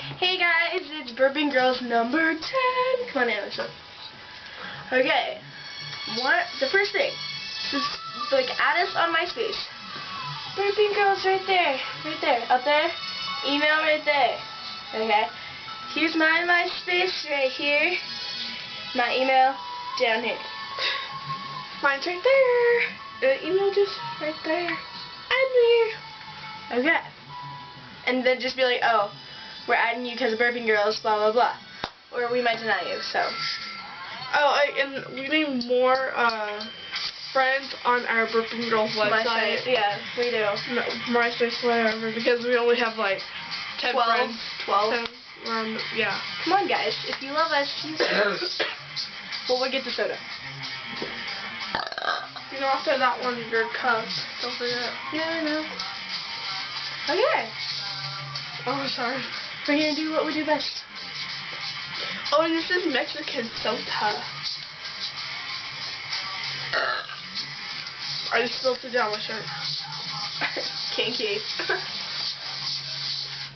Hey guys, it's Burping Girls number 10. Come on, Anderson. Okay. The first thing. Just add us on MySpace. Burping Girls right there. Right there. Up there. Email right there. Okay. Here's my MySpace right here. My email down here. Mine's right there. The email just right there. Add me. Okay. And then just be like, oh, we're adding you because of Burping Girls, blah, blah, blah. Or we might deny you, so. Oh, and we need more friends on our Burping Girls website. Yeah, we do. No, MySpace, whatever, because we only have like 10 friends. 12. Yeah. Come on, guys. If you love us, well, we'll get the soda. You know, after that one, your cup. Don't forget. Yeah, I know. Okay. Oh, sorry. We're going to do what we do best. Oh, and this is Mexican soda. I just spilled it down my shirt. Kinky.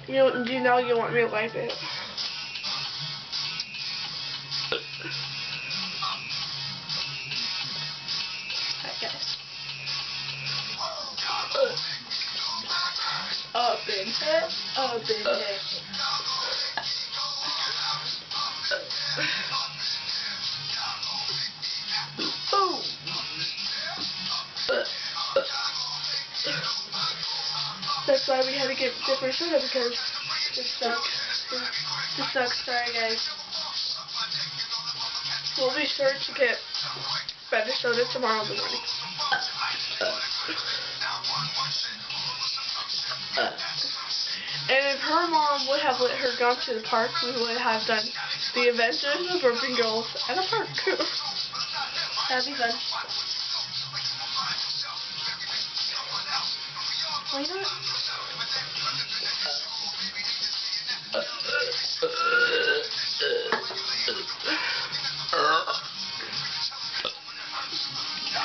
Do you know you want me to wipe it? Alright, guys. Up in here, up in here. Boom. That's why we had to get different soda, because This sucks. This sucks. Sorry, guys. we'll be sure to get better soda tomorrow in the morning. And if her mom would have let her go to the park, we would have done the Adventures of Burping Girls at a park. That'd be fun. Why not?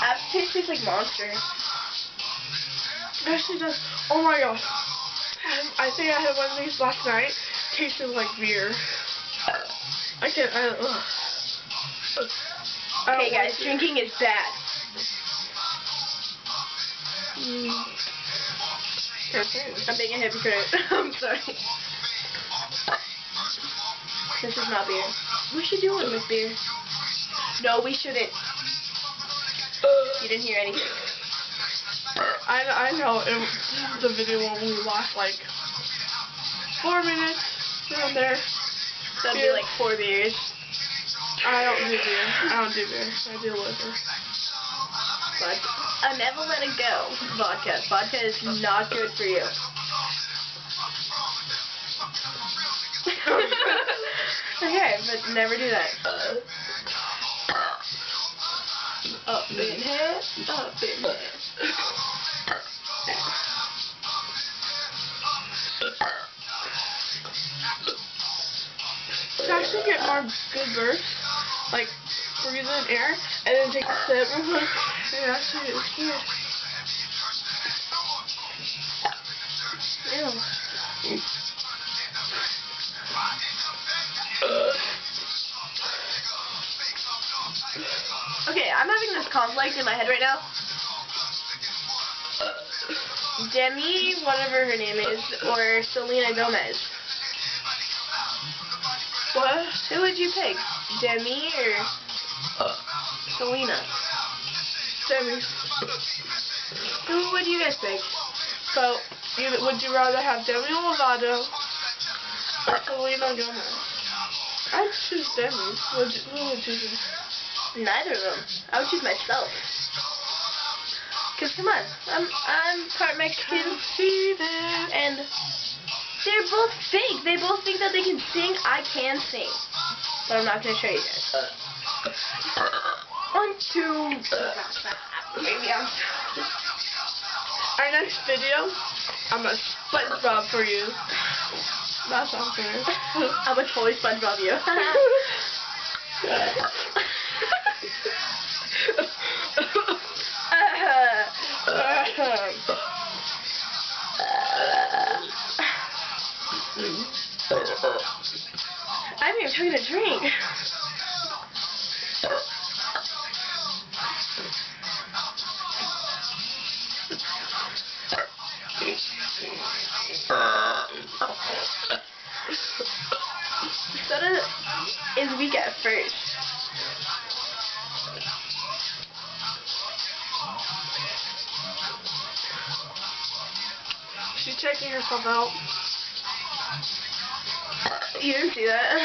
Aftertaste tastes like Monster. Actually does. Oh my gosh. I think I had one of these last night. Tasted like beer. I can't. Okay, guys, drinking is bad. I'm being a hypocrite. I'm sorry. This is not beer. We should do one with beer. No, we shouldn't. You didn't hear anything. I know the video will only last like 4 minutes around there. That'd be like 4 beers. I don't do beer. I do liquor. But I'll never let it go. Vodka. Vodka is not good for you. Okay, but never do that. Up in here, up in here. To actually get more good bursts, like breathe in air and then take a sip, and actually it's good. Ew. Okay, I'm having this conflict in my head right now. Demi, whatever her name is, or Selena Gomez. What? Who would you pick? Demi or Selena? Demi. Who would you guys pick? So, would you rather have Demi Lovato or Selena Gomez? I'd choose Demi. Who would you choose? Neither of them. I would choose myself. Cause come on, I'm part Mexican, and they're both fake. They both think that they can sing. I can sing, but I'm not gonna show you guys. 1, 2. Maybe I'm. Our next video, I'm a SpongeBob for you. That sounds weird. I'm a toy SpongeBob you. I haven't even taken a drink. Soda is weak at first. She's checking herself out. You didn't see that?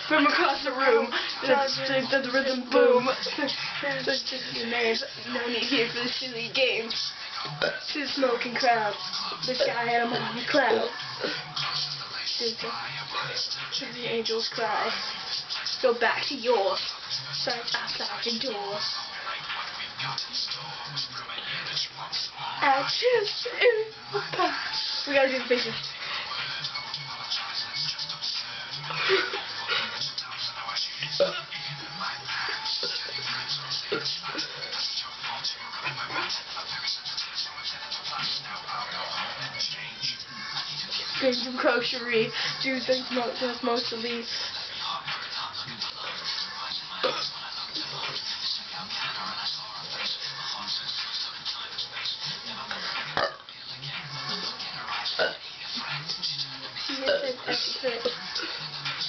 From across the room, the rhythm boom. There's just your names. No need here for the silly games. To the smoking crowd, the sky had a morning cloud. And the angels cry. Go back to yours. Search outside your door. I just in the past. We gotta do the faces. Things from grocery, do things mostly.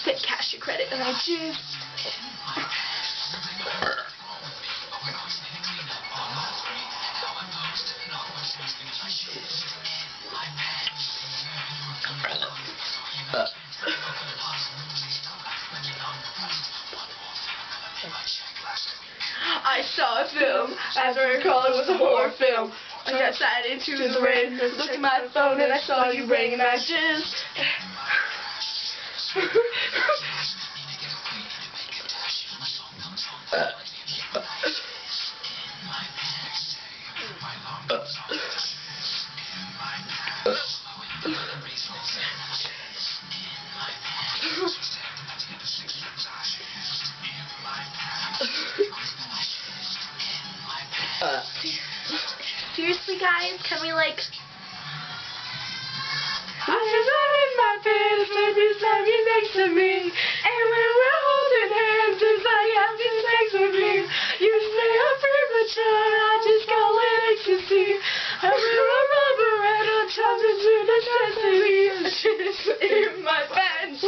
Take cash your credit and I just. I saw a film, as I recall it was a horror film. I got sat into the rain, looked at my phone and I saw you ring and I just... Seriously, guys, can we like? I was in my bed, every time you're next to me, and when we're holding hands, it's like having sex with me. You say I'm premature, I just call it ecstasy. I wear a rubber and on top of the necessity. It's in my pants.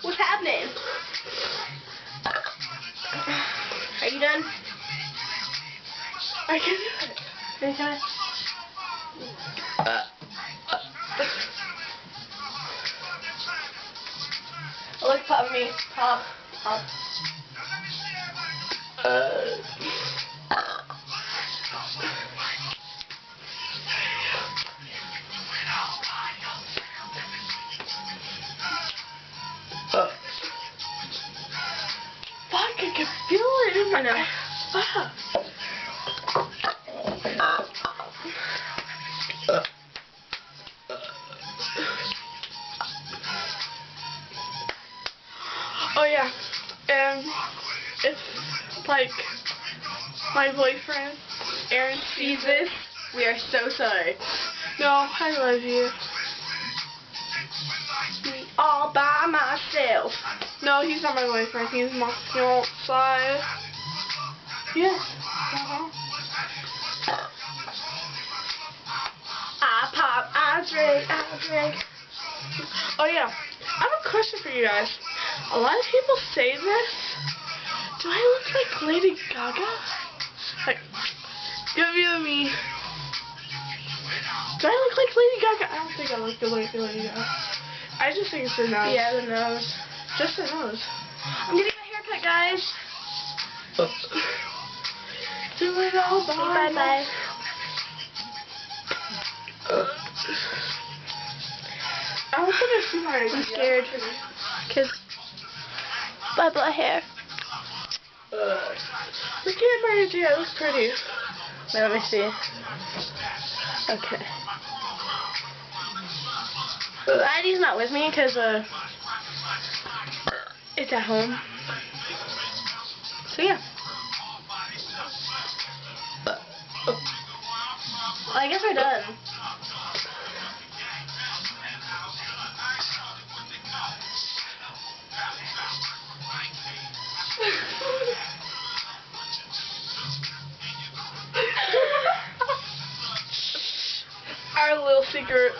What's happening? Are you done? I can do it. Anytime. Oh, look, pop me. Pop. Pop. Fuck, I can feel it in my nose. Fuck. Oh yeah, if like my boyfriend Aaron sees this, We are so sorry. no, I love you. All by myself. No, he's not my boyfriend. He's my fiancé. Yeah. Uh-huh. I pop, I drink, I drink. Oh yeah, I have a question for you guys. A lot of people say this. Do I look like Lady Gaga? Like, give you me. Do I look like Lady Gaga? I don't think I look like Lady Gaga. I just think it's the nose. Yeah, the nose. Just the nose. I'm getting my haircut, guys. Do it all by Bye-bye. I was gonna see my idea. I'm scared. Because bye-bye hair. Look at my idea. It looks pretty. Wait, let me see. Okay. Laddie's not with me because it's at home. So yeah. Well, I guess we're done. Our little secret.